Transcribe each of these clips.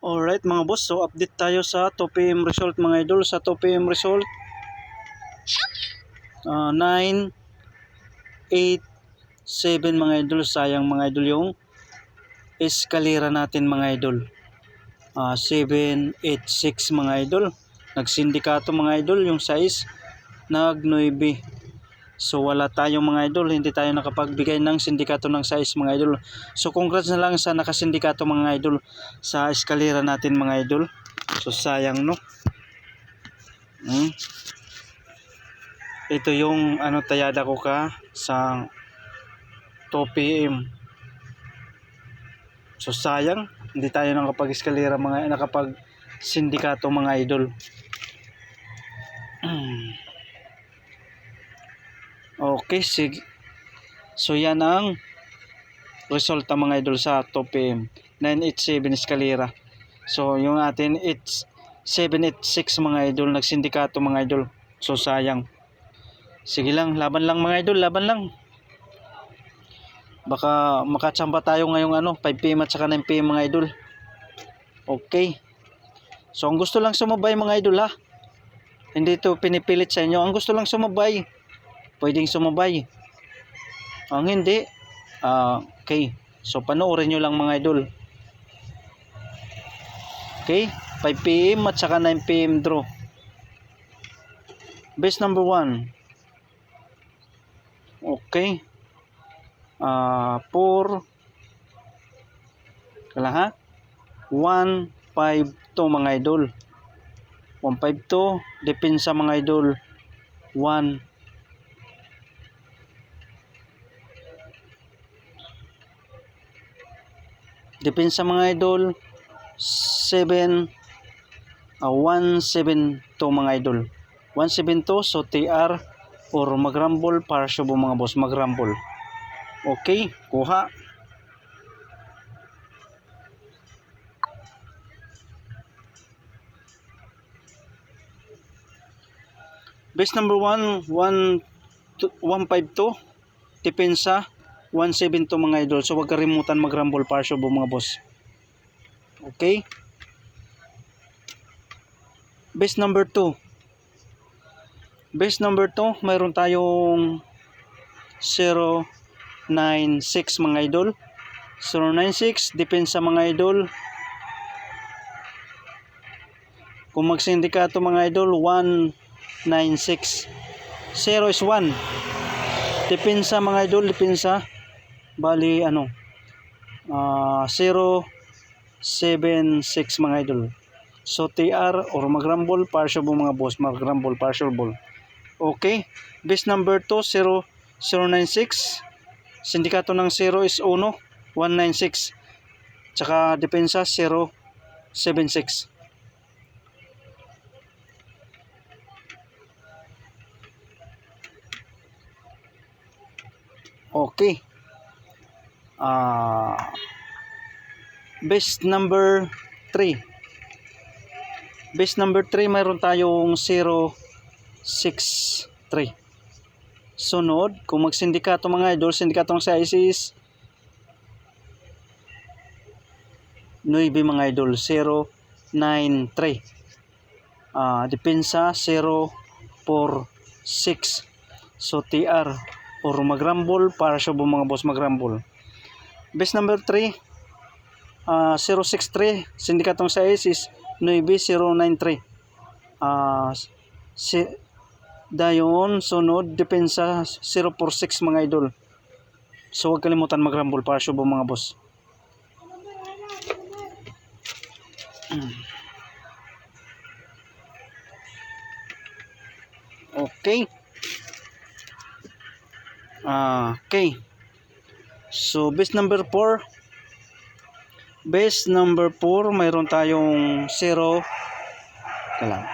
Alright mga boss, so update tayo sa 2 PM result mga idol. Sa 2 PM result, 9, 8, 7 mga idol. Sayang mga idol yung eskalera natin mga idol. 7, 8, 6 mga idol. Nagsindikato mga idol, yung size nag 9. So wala tayong mga idol, hindi tayo nakapagbigay ng sindikato ng size mga idol. So congrats na lang sa nakasindikato mga idol sa eskalera natin mga idol. So sayang no. Ito yung tayada ko ka sa 2 PM. So sayang hindi tayo nakapag-eskalera nakapag-sindikato mga idol. Okay, sige. So yan ang resulta mga idol sa 2 PM. 987 eskalera. So yung atin 786 mga idol nagsindikato mga idol. So sayang. Sige lang, laban lang mga idol, laban lang. Baka makatsamba tayo ngayong 5 PM at saka 9 PM mga idol. Okay. So ang gusto lang sumabay mga idol ha. Hindi ito pinipilit sa inyo. Ang gusto lang sumabay, pwedeng sumabay. Ang hindi, okay. So panoorin nyo lang mga idol. Okay, 5 PM at saka 9 PM draw. Base number 1. Okay. 4 kala ha. 152 mga idol. 152 depensa mga idol. 1 depensa mga idol 7 172 mga idol. 172 so TR or magrambol para subo mga boss, magrambol. Okay, kuha. Base number 1, 152 depensa 172 mga idol. So wag kalimutan magrambol para subo mga boss. Okay. Base number 2. Base number 2, mayroon tayong 096 mga idol. 096 depensa mga idol. Kung magsindikato mga idol 196. 0 is 1. Depensa mga idol, depensa. Bali 076 mga idol. So TR or magrambol partial ball mga boss, magrambol partial ball. Okay. Base number 2 096. Sindikato ng 0 is 1 196. Tsaka depensa 076. Okay. Base number 3. Base number 3 mayroon tayong 063. Sunod, kung magsindikato mga idol, sindikato ng size is 9 mga idol, 093. Depensa 046. So TR or magrambol para sa mga boss, magrambol. Base number 3, 063. Sindikatong size is 9093. Dayon sunod depensa 046 mga idol. So huwag kalimutan magrambol para sa mga boss. Okay. Okay. So base number 4. Base number 4 mayroon tayong 0. Kailan?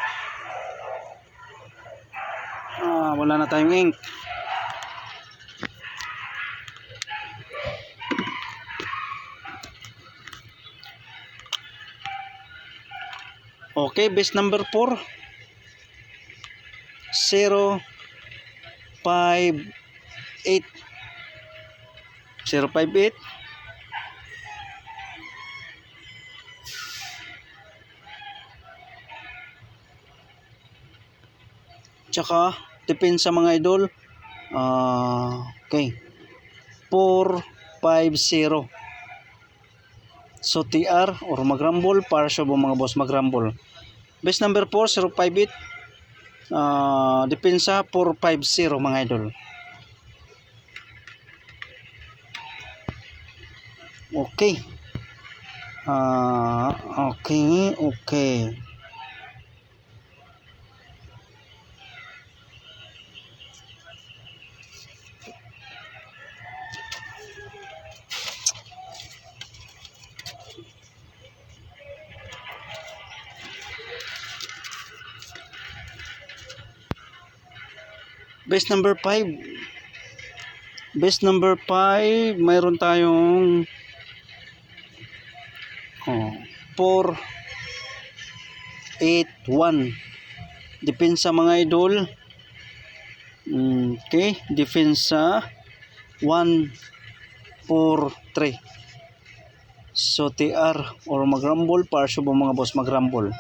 Wala na tayong ink. Okay, base number 4 058 058 tsaka depensa mga idol. Okay. 4-5-0. So TR or magrambol para sa mga boss magrambol. Base number 4 058. Depensa 4-5-0 mga idol. Okay. Okay. Base number 5. Base number 5, mayroon tayong 4-8-1. Depensa mga idol. Okay, depensa 1-4-3. So TR or magrambol para sa mga boss magrambol.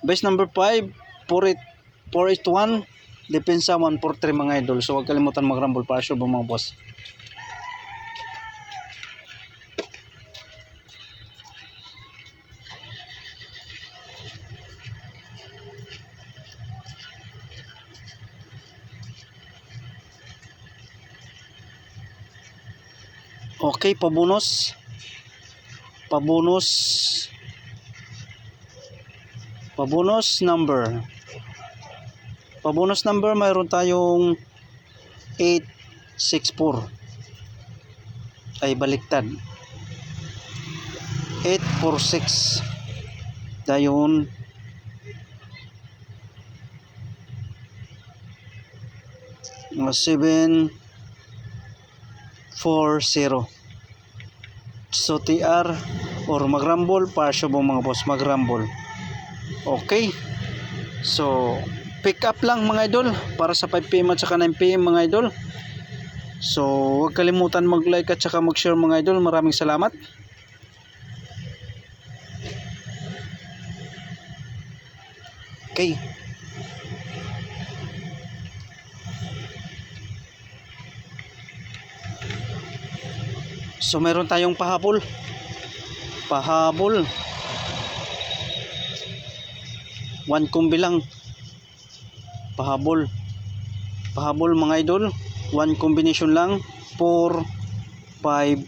Base number 5, 4-8-1. Depensa 1-4-3 mga idol. So huwag kalimutan magrambol para sa mga boss. Okay, pabonus number. Pabonus number mayroon tayong 864. Ay baliktad. 846. Dayon 740. So TR or magrambol para sa mga boss magrambol. Okay. So pick up lang mga idol para sa 5 PM at saka 9 PM mga idol. So huwag kalimutan mag-like at saka mag-share mga idol. Maraming salamat. Okay. So meron tayong pahabol. 1 kumbi lang. Pahabol mga idol. 1 combination lang. 4-5-2.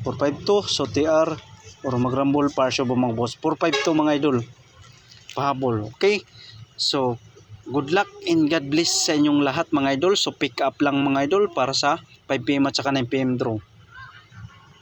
4-5-2. So TR or magrambol para sa mga boss. 4-5-2 mga idol. Pahabol. Okay. So good luck and God bless sa inyong lahat mga idol. So pick up lang mga idol para sa 5 PM at saka 9 PM draw.